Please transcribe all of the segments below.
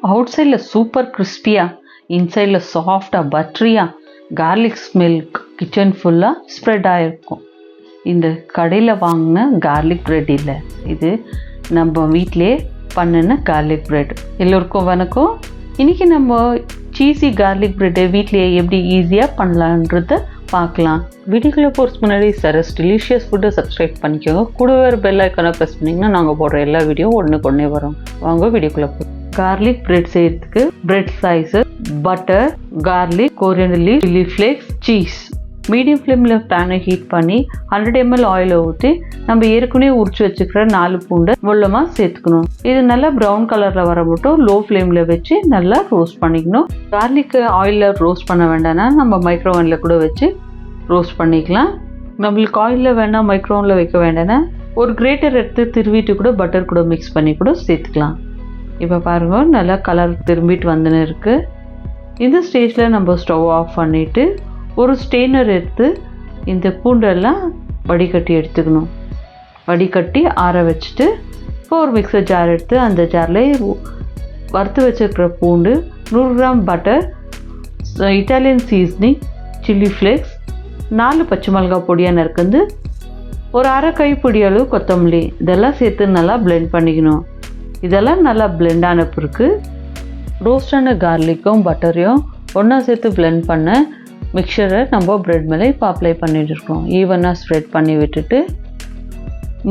அவுட்சைடில் super கிறிஸ்பியாக, இன்சைடில் சாஃப்டாக பட்டரியாக, garlic smell kitchen ஃபுல்லாக ஸ்ப்ரெட் ஆகிருக்கும். இந்த கடையில் வாங்கின கார்லிக் ப்ரெட் இல்லை, இது நம்ம வீட்டிலே பண்ணின கார்லிக் ப்ரெட். எல்லோருக்கும் வணக்கம். இன்றைக்கி நம்ம சீஸி கார்லிக் ப்ரெட்டை வீட்டிலேயே எப்படி ஈஸியாக பண்ணலான்றத பார்க்கலாம். வீடியோக்குள்ளே போகிறதுக்கு முன்னாடி சரஸ் டெலிஷியஸ் ஃபுட்டை சப்ஸ்கிரைப் பண்ணிக்கோங்க. கூடவே ஒரு பெல் ஐக்கானை ப்ரெஸ் பண்ணிங்கன்னா நாங்கள் போடுற எல்லா வீடியோ ஒன்றுக்கு வரும். வாங்க வீடியோக்குள்ளே போ. கார்லிக் ப்ரெட் செய்யறதுக்கு bread slice, butter, garlic, coriander leaf, chilli flakes, cheese. Medium ஃப்ளேமில் பேனை ஹீட் பண்ணி 100 ml ஆயிலை ஊற்றி நம்ம ஏற்கனவே உரிச்சு வச்சுக்கிற 4 பூண்டை வெள்ளமாக சேர்த்துக்கணும். இது நல்லா ப்ரௌன் கலரில் வர மட்டும் லோ ஃப்ளேமில் வச்சு நல்லா ரோஸ்ட் பண்ணிக்கணும். கார்லிக்கு ஆயிலில் ரோஸ்ட் பண்ண வேண்டாம்னா நம்ம மைக்ரோவனில் கூட வச்சு ரோஸ்ட் பண்ணிக்கலாம். நம்மளுக்கு ஆயிலில் வேணால் மைக்ரோவனில் வைக்க வேண்டாம்னா ஒரு கிரேட்டர் எடுத்து திருவிட்டு கூட பட்டர் கூட மிக்ஸ் பண்ணி கூட சேர்த்துக்கலாம். இப்போ பாருங்கள், நல்லா கலர் திரும்பிட்டு வந்துன்னு இருக்குது. இந்த ஸ்டேஜில் நம்ம ஸ்டவ் ஆஃப் பண்ணிவிட்டு ஒரு ஸ்டெய்னர் எடுத்து இந்த பூண்டெல்லாம் வடிகட்டி எடுத்துக்கணும். வடிகட்டி ஆற வச்சுட்டு இப்போ ஒரு மிக்சர் ஜார் எடுத்து அந்த ஜாரில் வறுத்து வச்சுருக்கிற பூண்டு, 100 gram butter, Italian seasoning, chilli flakes, 4 பச்சை மிளகாய் பொடியாக நறுக்குந்து, ஒரு அரை கைப்பிடி அளவு கொத்தமல்லி, இதெல்லாம் சேர்த்து நல்லா பிளெண்ட் பண்ணிக்கணும். இதெல்லாம் நல்லா பிளெண்ட் ஆன பிறகு ரோஸ்டான கார்லிக்கும் பட்டரையும் ஒன்றா சேர்த்து பிளெண்ட் பண்ண மிக்சரை நம்ம ப்ரெட் மேலே இப்போ அப்ளை பண்ணிட்டு இருக்கோம். ஈவனாக ஸ்ப்ரெட் பண்ணி விட்டுட்டு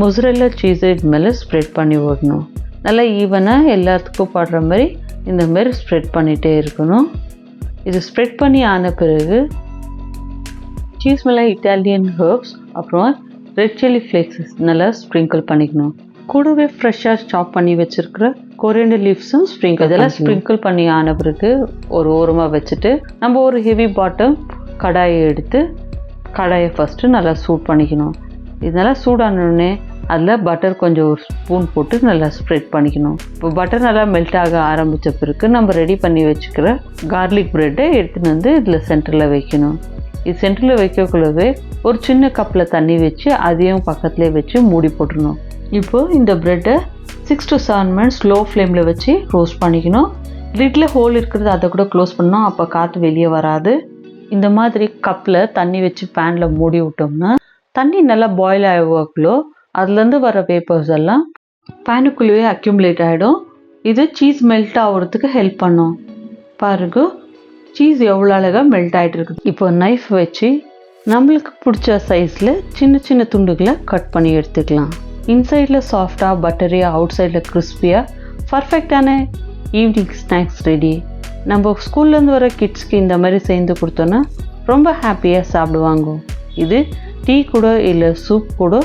மொசரெல்லா சீஸை இது மேலே ஸ்ப்ரெட் பண்ணி விடணும். நல்லா ஈவனாக எல்லாத்துக்கும் படுற மாதிரி இந்த மாதிரி ஸ்ப்ரெட் பண்ணிகிட்டே இருக்கணும். இது ஸ்ப்ரெட் பண்ணி ஆன பிறகு சீஸ் மேலே இட்டாலியன் ஹர்ப்ஸ் அப்புறம் ரெட் சில்லி ஃப்ளேக்ஸ் நல்லா ஸ்ப்ரிங்கிள் பண்ணிக்கணும். கூடவே ஃப்ரெஷ்ஷாக சாப் பண்ணி வச்சுருக்கிற கொரியண்டர் லீவ்ஸும் ஸ்ப்ரிங்கிள், இதெல்லாம் ஸ்ப்ரிங்கிள் பண்ணி ஆன பிறகு ஒரு ஓரமாக வச்சுட்டு நம்ம ஒரு ஹெவி பாட்டம் கடாயை எடுத்து கடாயை ஃபஸ்ட்டு நல்லா சூட் பண்ணிக்கணும். இது நல்லா சூடானோடனே அதில் பட்டர் கொஞ்சம் ஒரு ஸ்பூன் போட்டு நல்லா ஸ்ப்ரெட் பண்ணிக்கணும். இப்போ பட்டர் நல்லா மெல்ட் ஆக ஆரம்பித்த பிறகு நம்ம ரெடி பண்ணி வச்சுக்கிற கார்லிக் ப்ரெட்டை எடுத்துன்னு வந்து இதில் சென்டரில் வைக்கணும். இது சென்டரில் வைக்கக்குள்ளவே ஒரு சின்ன கப்பில் தண்ணி வச்சு அதையும் பக்கத்துலேயே வச்சு மூடி போட்டுடணும். இப்போது இந்த ப்ரெட்டை 6 to 7 minutes லோ ஃப்ளேமில் வச்சு ரோஸ்ட் பண்ணிக்கணும். லிட்டில் ஹோல் இருக்கிறது அதை கூட க்ளோஸ் பண்ணோம், அப்போ காற்று வெளியே வராது. இந்த மாதிரி கப்பில் தண்ணி வச்சு பேனில் மூடி விட்டோம்னா தண்ணி நல்லா பாயில் ஆகுவாக்குள்ளோ அதுலேருந்து வர வேப்பர்ஸ் எல்லாம் பேனுக்குள்ளேயே அக்யூமுலேட் ஆகிடும். இது சீஸ் மெல்ட் ஆகிறதுக்கு ஹெல்ப் பண்ணும். பாருங்க, சீஸ் எவ்வளோ அழகாக மெல்ட் ஆகிட்டு இருக்குது. இப்போ நைஃப் வச்சு நம்மளுக்கு பிடிச்ச சைஸில் சின்ன சின்ன துண்டுகளை கட் பண்ணி எடுத்துக்கலாம். இன்சைடில் சாஃப்டாக பட்டரியாக, அவுட் சைடில் கிறிஸ்பியாக, பர்ஃபெக்டான ஈவினிங் ஸ்நாக்ஸ் ரெடி. நம்ம ஸ்கூல்லேருந்து வர கிட்ஸ்க்கு இந்த மாதிரி செய்து கொடுத்தோன்னா ரொம்ப ஹாப்பியாக சாப்பிடுவாங்க. இது டீ கூட இல்லை சூப் கூட.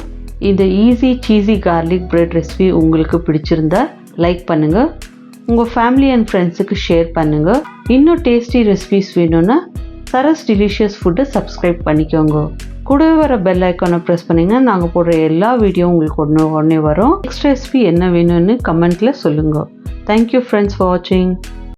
இந்த easy cheesy garlic bread recipe உங்களுக்கு பிடிச்சிருந்தா லைக் பண்ணுங்கள், உங்கள் ஃபேமிலி அண்ட் ஃப்ரெண்ட்ஸுக்கு ஷேர் பண்ணுங்கள். இன்னும் டேஸ்டி ரெசிபிஸ் வேணும்னா சரஸ் டெலிஷியஸ் ஃபுட்டை சப்ஸ்கிரைப் பண்ணிக்கோங்க. கூடவே வர பெல் ஐக்கானை ப்ரெஸ் பண்ணிங்கன்னா நாங்கள் போடுற எல்லா வீடியோ உங்களுக்கு உடனே வரும். நெக்ஸ்ட் ரெசிபி என்ன வேணும்னு கமெண்ட்டில் சொல்லுங்கள். தேங்க்யூ ஃப்ரெண்ட்ஸ் ஃபார் வாட்சிங்.